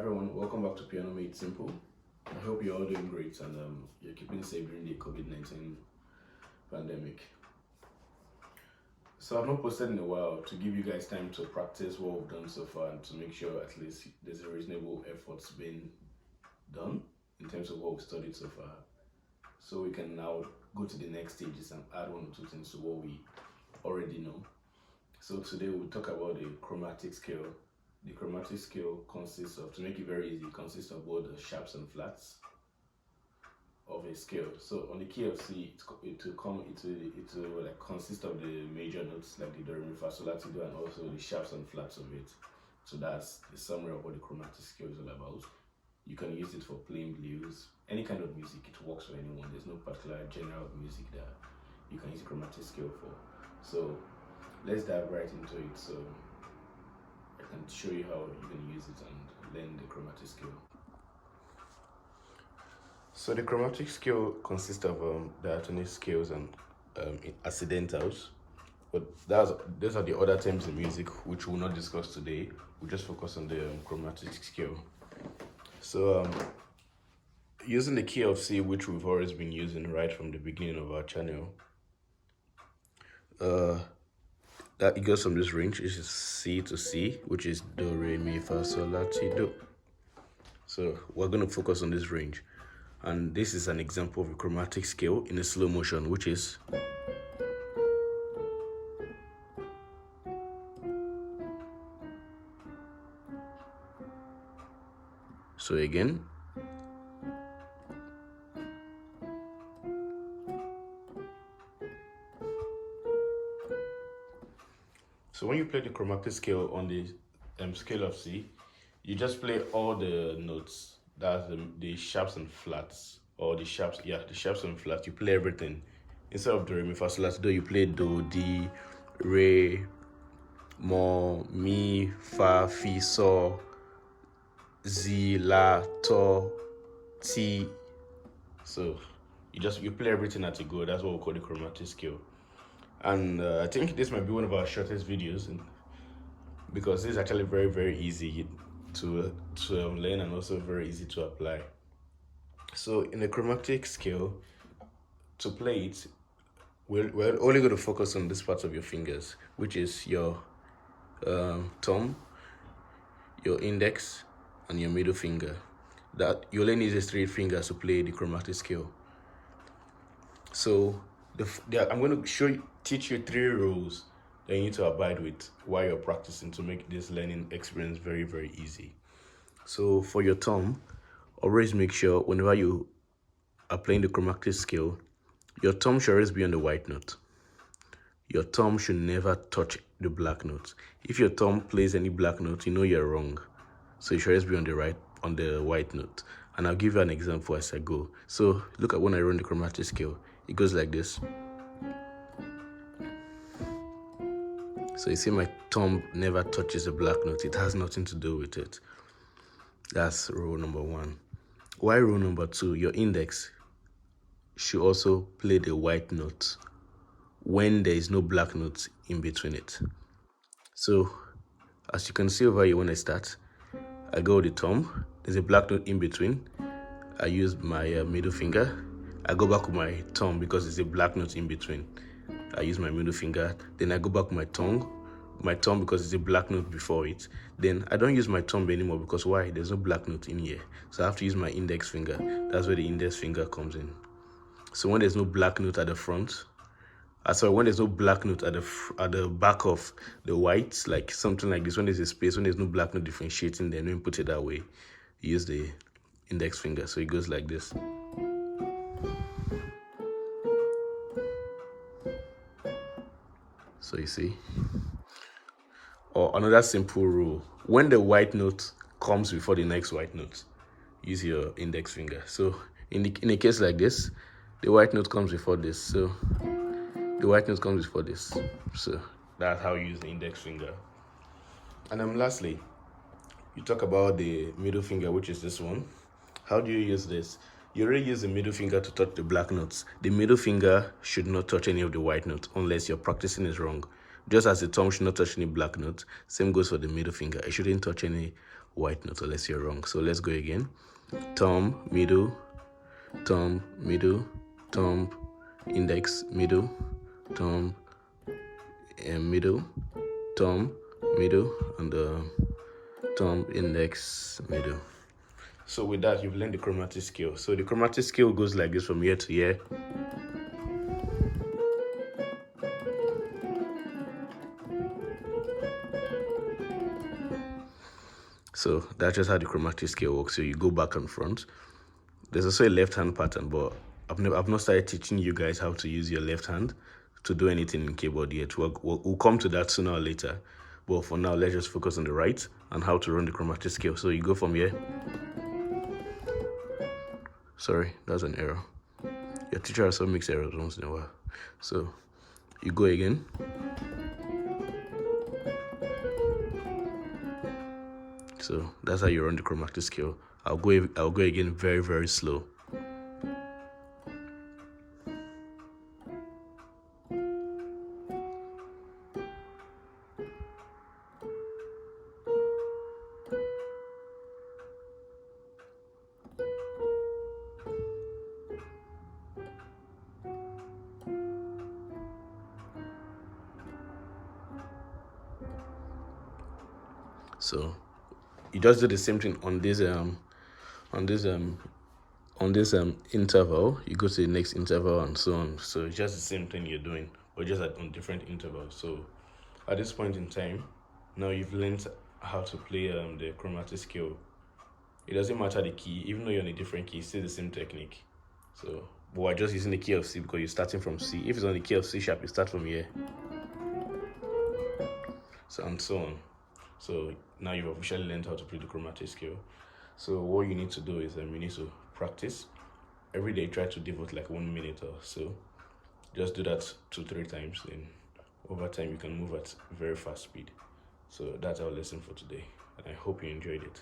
everyone, welcome back to Piano Made Simple. I hope you're all doing great and you're keeping safe during the COVID-19 pandemic. So I've not posted in a while to give you guys time to practice what we've done so far and to make sure at least there's a reasonable efforts being done in terms of what we've studied so far. So we can now go to the next stages and add one or two things to what we already know. So today we'll talk about the chromatic scale. The chromatic scale consists of, to make it very easy, consists of both the sharps and flats of a scale. So on the key of C, it will like consist of the major notes like the do, re, mi, fa, sol, la, ti, do, and also the sharps and flats of it. So that's the summary of what the chromatic scale is all about. You can use it for playing blues, any kind of music. It works for anyone. There's no particular genre of music that you can use the chromatic scale for. So let's dive right into it. So I can show you how you can use it and learn the chromatic scale. So the chromatic scale consists of diatonic scales and accidentals, but those are the other terms in music which we'll not discuss today. We'll just focus on the chromatic scale. So using the key of C, which we've always been using right from the beginning of our channel, that it goes from this range, which is C to C, which is do, re, mi, fa, sol, la, ti, do. So we're going to focus on this range. And this is an example of a chromatic scale in a slow motion, which is so again. So when you play the chromatic scale on the scale of C, you just play all the notes. That's the sharps and flats, or the sharps and flats. You play everything. Instead of do, re, mi, fa, sol, la, ti, do, you play do, di, re, mo, mi, fa, fi, sol, zi, la, to, ti. So you play everything as you go. That's what we call the chromatic scale. And I think this might be one of our shortest videos, because this is actually very, very easy to learn and also very easy to apply. So in the chromatic scale, to play it, we're only going to focus on this part of your fingers, which is your thumb, your index, and your middle finger. That you only need these three fingers to play the chromatic scale. So I'm going to teach you 3 rules that you need to abide with while you're practicing to make this learning experience very, very easy. So for your thumb, always make sure whenever you are playing the chromatic scale, your thumb should always be on the white note. Your thumb should never touch the black note. If your thumb plays any black note, you know you're wrong. So you should always be on the white note. And I'll give you an example as I go. So look at when I run the chromatic scale. It goes like this. So you see my thumb never touches the black note. It has nothing to do with it. That's rule number 1. Why rule number 2? Your index should also play the white note when there is no black note in between it. So as you can see over here, when I start, I go with the thumb. There's a black note in between. I use my middle finger. I go back with my thumb because there's a black note in between. I use my middle finger. Then I go back with my thumb because there's a black note before it. Then I don't use my thumb anymore because why? There's no black note in here. So I have to use my index finger. That's where the index finger comes in. So when there's no black note at the front, when there's no black note at the back of the white, like something like this, when there's a space, when there's no black note differentiating, then when you put it that way, you use the index finger. So it goes like this. So you see. Or another simple rule, when the white note comes before the next white note, use your index finger. So in a case like this, the white note comes before this. So the white note comes before this. So that's how you use the index finger. And lastly, you talk about the middle finger, which is this one. How do you use this? You already use the middle finger to touch the black notes. The middle finger should not touch any of the white notes unless your practicing is wrong. Just as the thumb should not touch any black notes, same goes for the middle finger. It shouldn't touch any white note unless you're wrong. So let's go again. Thumb, middle, thumb, middle, thumb, index, middle, thumb, middle, thumb, middle, and thumb, index, middle. So with that, you've learned the chromatic scale. So the chromatic scale goes like this from year to year. So that's just how the chromatic scale works. So you go back and front. There's also a left-hand pattern, but I've not started teaching you guys how to use your left hand to do anything in keyboard yet. We'll come to that sooner or later. But for now, let's just focus on the right and how to run the chromatic scale. So you go from here. Sorry, that's an error. Your teacher also makes errors once in a while. So you go again. So that's how you run the chromatic scale. I'll go again very, very slow. So you just do the same thing on this interval. You go to the next interval and so on. So it's just the same thing you're doing, but just on different intervals. So at this point in time, now you've learned how to play the chromatic scale. It doesn't matter the key, even though you're on a different key, it's still the same technique. So but we're just using the key of C because you're starting from C. If it's on the key of C sharp, you start from here. So and so on. So now you've officially learned how to play the chromatic scale. So what you need to do is you need to practice every day. Try to devote like 1 minute or so. Just do that 2-3 times. Then over time you can move at very fast speed. So that's our lesson for today, and I hope you enjoyed it.